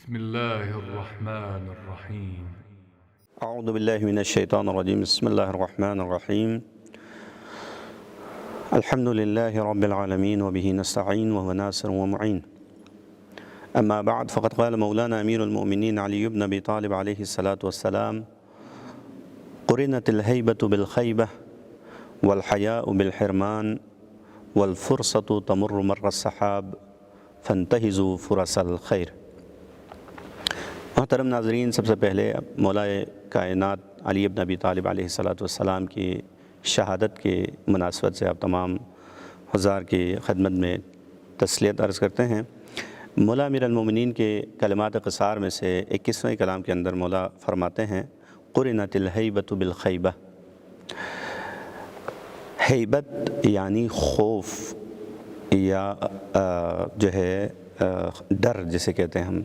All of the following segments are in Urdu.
بسم الله الرحمن الرحيم. اعوذ باللہ من الشیطان الرجیم بسم اللہ الرحمن الرحیم الحمد للہ رب العالمین وبہ نستعین وهو ناصر ومعین اما بعد فقد قال مولانا امیر المؤمنین علی بن ابی طالب علیہ الصلاۃ والسلام قرنت الہیبۃ بالخیبہ والحیاء بالحرمان والفرصۃ تمر مر السحاب فانتہزوا فرص الخیر۔ محترم ناظرین، سب سے پہلے مولا کائنات علی بن ابی طالب علیہ الصلاۃ والسلام کی شہادت کے مناسبت سے آپ تمام حضار کی خدمت میں تسلیت عرض کرتے ہیں۔ مولا امیر المومنین کے کلمات قصار میں سے 21ویں کلام کے اندر مولا فرماتے ہیں قرنت الہیبۃ بالخیبہ۔ ہیبت یعنی خوف یا جو ہے ڈر جسے کہتے ہیں ہم،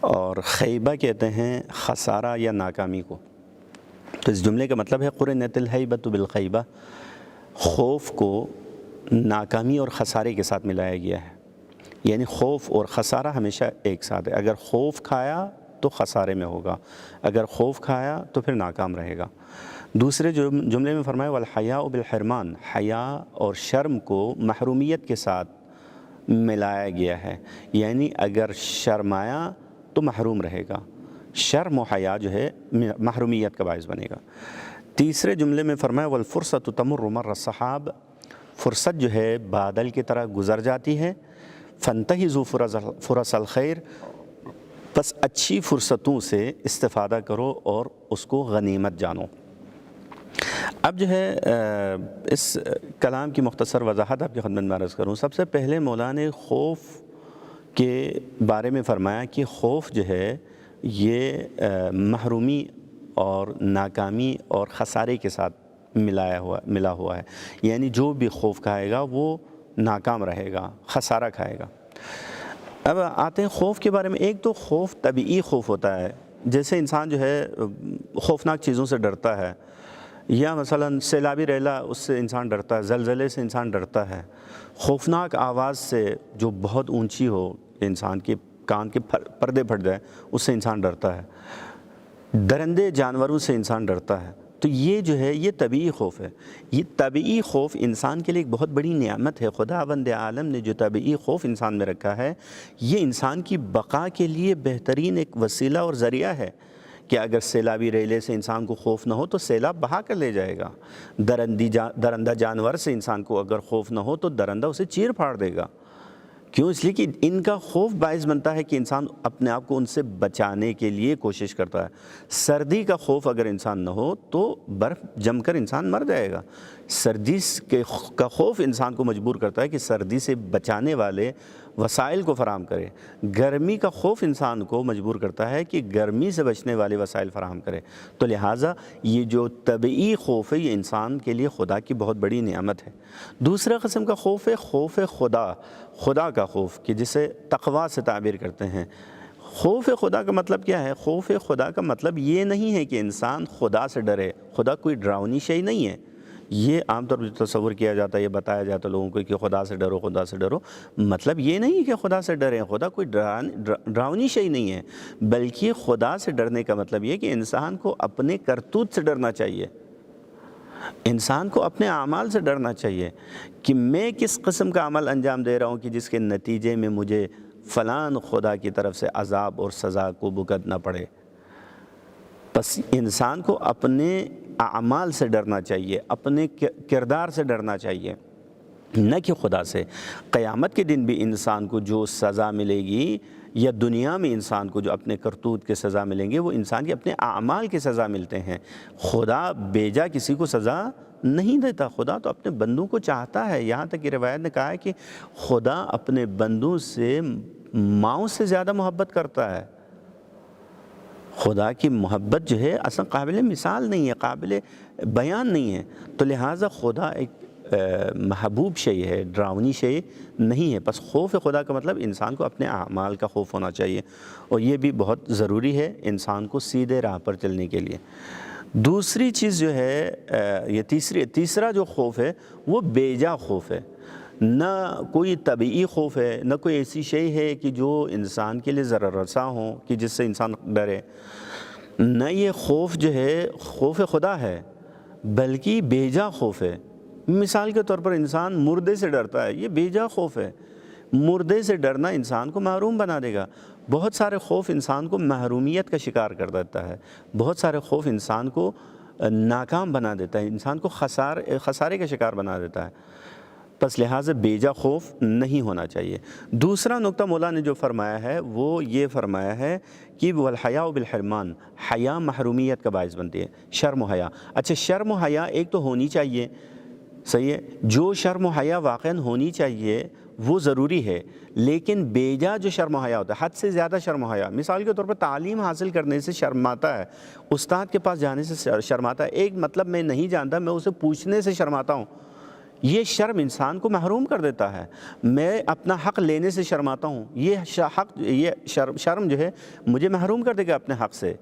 اور خیبہ کہتے ہیں خسارہ یا ناکامی کو۔ تو اس جملے کا مطلب ہے قرنت الہیبۃ بالخیبہ، خوف کو ناکامی اور خسارے کے ساتھ ملایا گیا ہے، یعنی خوف اور خسارہ ہمیشہ ایک ساتھ ہے۔ اگر خوف کھایا تو خسارے میں ہوگا، اگر خوف کھایا تو پھر ناکام رہے گا۔ دوسرے جملے میں فرمایا والحیاء بالحرمان، حیا اور شرم کو محرومیت کے ساتھ ملایا گیا ہے، یعنی اگر شرمایا تو محروم رہے گا، شرم و حیا جو ہے محرومیت کا باعث بنے گا۔ تیسرے جملے میں فرمایا والفرصۃ تمر مر السحاب، فرصت جو ہے بادل کی طرح گزر جاتی ہے، فانتہزوا فرص الخیر، بس اچھی فرصتوں سے استفادہ کرو اور اس کو غنیمت جانو۔ اب جو ہے اس کلام کی مختصر وضاحت آپ کی خدمت میں عرض کروں۔ سب سے پہلے مولا نے خوف کے بارے میں فرمایا کہ خوف جو ہے یہ محرومی اور ناکامی اور خسارے کے ساتھ ملا ہوا ہے، یعنی جو بھی خوف کھائے گا وہ ناکام رہے گا، خسارہ کھائے گا۔ اب آتے ہیں خوف کے بارے میں۔ ایک تو خوف طبعی خوف ہوتا ہے، جیسے انسان جو ہے خوفناک چیزوں سے ڈرتا ہے، یا مثلا سیلابی ریلا اس سے انسان ڈرتا ہے، زلزلے سے انسان ڈرتا ہے، خوفناک آواز سے جو بہت اونچی ہو، انسان کے کان کے پردے پھٹ جائے، اس سے انسان ڈرتا ہے، درندے جانوروں سے انسان ڈرتا ہے۔ تو یہ جو ہے یہ طبعی خوف ہے۔ یہ طبعی خوف انسان کے لیے ایک بہت بڑی نعمت ہے۔ خداوند عالم نے جو طبعی خوف انسان میں رکھا ہے، یہ انسان کی بقا کے لیے بہترین ایک وسیلہ اور ذریعہ ہے کہ اگر سیلابی ریلے سے انسان کو خوف نہ ہو تو سیلاب بہا کر لے جائے گا، درندہ جانور سے انسان کو اگر خوف نہ ہو تو درندہ اسے چیر پھاڑ دے گا۔ کیوں؟ اس لیے کہ ان کا خوف باعث بنتا ہے کہ انسان اپنے آپ کو ان سے بچانے کے لیے کوشش کرتا ہے۔ سردی کا خوف اگر انسان نہ ہو تو برف جم کر انسان مر جائے گا۔ سردی کا خوف انسان کو مجبور کرتا ہے کہ سردی سے بچانے والے وسائل کو فراہم کرے۔ گرمی کا خوف انسان کو مجبور کرتا ہے کہ گرمی سے بچنے والے وسائل فراہم کرے۔ تو لہٰذا یہ جو طبعی خوف ہے یہ انسان کے لیے خدا کی بہت بڑی نعمت ہے۔ دوسرا قسم کا خوف ہے خوف خدا کا خوف، کہ جسے تقویٰ سے تعبیر کرتے ہیں۔ خوف خدا کا مطلب کیا ہے؟ خوف خدا کا مطلب یہ نہیں ہے کہ انسان خدا سے ڈرے۔ خدا کوئی ڈراؤنی شے نہیں ہے۔ یہ عام طور پر تصور کیا جاتا ہے، یہ بتایا جاتا ہے لوگوں کو کہ خدا سے ڈرو، خدا سے ڈرو۔ مطلب یہ نہیں کہ خدا سے ڈریں، خدا کوئی ڈراؤنی شے نہیں ہے، بلکہ خدا سے ڈرنے کا مطلب یہ کہ انسان کو اپنے کرتوت سے ڈرنا چاہیے، انسان کو اپنے اعمال سے ڈرنا چاہیے کہ میں کس قسم کا عمل انجام دے رہا ہوں کہ جس کے نتیجے میں مجھے فلان خدا کی طرف سے عذاب اور سزا کو بھگتنا پڑے۔ بس انسان کو اپنے اعمال سے ڈرنا چاہیے، اپنے کردار سے ڈرنا چاہیے، نہ کہ خدا سے۔ قیامت کے دن بھی انسان کو جو سزا ملے گی یا دنیا میں انسان کو جو اپنے کرتوت کے سزا ملیں گے وہ انسان کے اپنے اعمال کی سزا ملتے ہیں۔ خدا بیجا کسی کو سزا نہیں دیتا، خدا تو اپنے بندوں کو چاہتا ہے۔ یہاں تک کہ روایت نے کہا ہے کہ خدا اپنے بندوں سے ماؤں سے زیادہ محبت کرتا ہے۔ خدا کی محبت جو ہے اصلا قابل مثال نہیں ہے، قابل بیان نہیں ہے۔ تو لہٰذا خدا ایک محبوب شے ہے، ڈراؤنی شے نہیں ہے۔ بس خوف خدا کا مطلب انسان کو اپنے اعمال کا خوف ہونا چاہیے، اور یہ بھی بہت ضروری ہے انسان کو سیدھے راہ پر چلنے کے لیے۔ دوسری چیز جو ہے یہ تیسرا جو خوف ہے وہ بیجا خوف ہے۔ نہ کوئی طبعی خوف ہے، نہ کوئی ایسی شے ہے کہ جو انسان کے لیے ضرر رساں ہو کہ جس سے انسان ڈرے، نہ یہ خوف جو ہے خوف خدا ہے بلکہ بیجا خوف ہے۔ مثال کے طور پر انسان مردے سے ڈرتا ہے، یہ بیجا خوف ہے۔ مردے سے ڈرنا انسان کو محروم بنا دے گا۔ بہت سارے خوف انسان کو محرومیت کا شکار کر دیتا ہے، بہت سارے خوف انسان کو ناکام بنا دیتا ہے، انسان کو خسارے کا شکار بنا دیتا ہے۔ پس لہٰذا بیجا خوف نہیں ہونا چاہیے۔ دوسرا نقطہ مولا نے جو فرمایا ہے وہ یہ فرمایا ہے کہ والحیاء بالحرمان، حیا محرومیت کا باعث بنتی ہے، شرم و حیا۔ اچھا شرم و حیا ایک تو ہونی چاہیے، صحیح ہے، جو شرم و حیا واقعاً ہونی چاہیے وہ ضروری ہے، لیکن بیجا جو شرم و حیا ہوتا ہے، حد سے زیادہ شرم و حیا، مثال کے طور پر تعلیم حاصل کرنے سے شرماتا ہے، استاد کے پاس جانے سے شرماتا ہے، ایک مطلب میں نہیں جانتا میں اسے پوچھنے سے شرماتا ہوں، یہ شرم انسان کو محروم کر دیتا ہے۔ میں اپنا حق لینے سے شرماتا ہوں، یہ شرم جو ہے مجھے محروم کر دے گا اپنے حق سے۔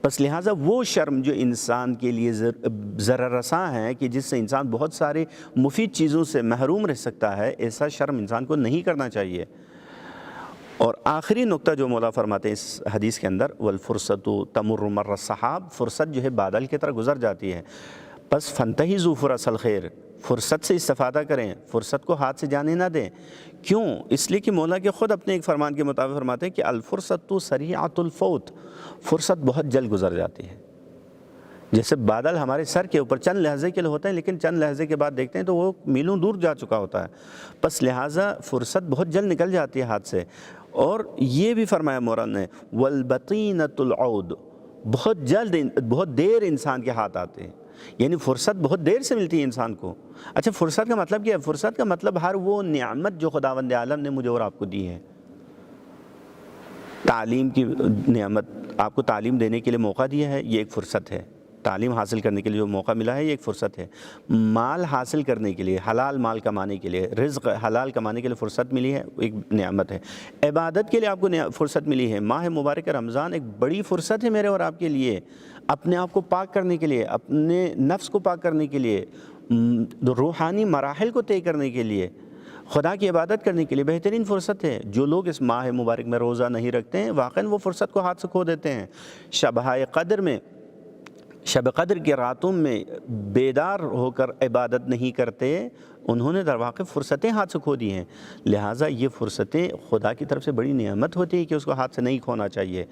بس لہٰذا وہ شرم جو انسان کے لیے ضرر رساں ہے کہ جس سے انسان بہت سارے مفید چیزوں سے محروم رہ سکتا ہے، ایسا شرم انسان کو نہیں کرنا چاہیے۔ اور آخری نقطہ جو مولا فرماتے ہیں اس حدیث کے اندر، والفرصت تمر مر السحاب، فرصت جو ہے بادل کی طرح گزر جاتی ہے، بس فانتہزوا فرص الخیر، فرصت سے استفادہ کریں، فرصت کو ہاتھ سے جانے نہ دیں۔ کیوں؟ اس لیے کہ مولا کے خود اپنے ایک فرمان کے مطابق فرماتے ہیں کہ الفرصت سریعۃ الفوت، فرصت بہت جلد گزر جاتی ہے۔ جیسے بادل ہمارے سر کے اوپر چند لحظے کے لیے ہوتے ہیں، لیکن چند لحظے کے بعد دیکھتے ہیں تو وہ میلوں دور جا چکا ہوتا ہے، بس لہٰذا فرصت بہت جلد نکل جاتی ہے ہاتھ سے۔ اور یہ بھی فرمایا مولا نے والبطینۃ العود، بہت جلد بہت دیر انسان کے ہاتھ آتے ہیں، یعنی فرصت بہت دیر سے ملتی ہے انسان کو۔ اچھا فرصت کا مطلب کیا ہے؟ فرصت کا مطلب ہر وہ نعمت جو خداوند عالم نے مجھے اور آپ کو دی ہے، تعلیم کی نعمت، آپ کو تعلیم دینے کے لیے موقع دیا ہے، یہ ایک فرصت ہے۔ تعلیم حاصل کرنے کے لیے جو موقع ملا ہے یہ ایک فرصت ہے۔ مال حاصل کرنے کے لیے، حلال مال کمانے کے لیے، رزق حلال کمانے کے لیے فرصت ملی ہے، ایک نعمت ہے۔ عبادت کے لیے آپ کو فرصت ملی ہے، ماہ مبارک رمضان ایک بڑی فرصت ہے میرے اور آپ کے لیے، اپنے آپ کو پاک کرنے کے لیے، اپنے نفس کو پاک کرنے کے لیے، روحانی مراحل کو طے کرنے کے لیے، خدا کی عبادت کرنے کے لیے بہترین فرصت ہے۔ جو لوگ اس ماہ مبارک میں روزہ نہیں رکھتے ہیں واقعاً وہ فرصت کو ہاتھ سے کھو دیتے ہیں۔ شب قدر کے راتوں میں بیدار ہو کر عبادت نہیں کرتے، انہوں نے در واقع فرصتیں ہاتھ سے کھو دی ہیں۔ لہٰذا یہ فرصتیں خدا کی طرف سے بڑی نعمت ہوتی ہے کہ اس کو ہاتھ سے نہیں کھونا چاہیے۔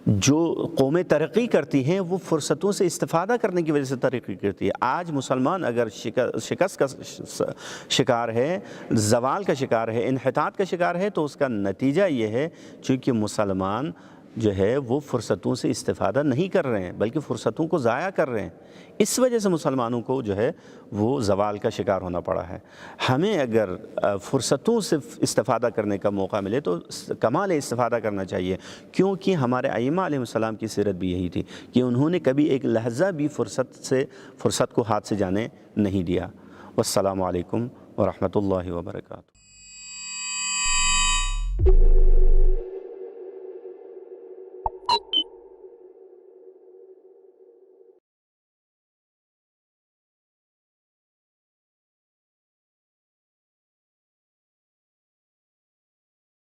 جو قومیں ترقی کرتی ہیں وہ فرصتوں سے استفادہ کرنے کی وجہ سے ترقی کرتی ہے۔ آج مسلمان اگر شکست کا شکار ہے، زوال کا شکار ہے، انحطاط کا شکار ہے، تو اس کا نتیجہ یہ ہے چونکہ مسلمان جو ہے وہ فرصتوں سے استفادہ نہیں کر رہے ہیں بلکہ فرصتوں کو ضائع کر رہے ہیں، اس وجہ سے مسلمانوں کو جو ہے وہ زوال کا شکار ہونا پڑا ہے۔ ہمیں اگر فرصتوں سے استفادہ کرنے کا موقع ملے تو کمال استفادہ کرنا چاہیے، کیونکہ ہمارے ائمہ علیہ السلام کی سیرت بھی یہی تھی کہ انہوں نے کبھی ایک لحظہ بھی فرصت کو ہاتھ سے جانے نہیں دیا۔ والسلام علیکم ورحمۃ اللہ وبرکاتہ۔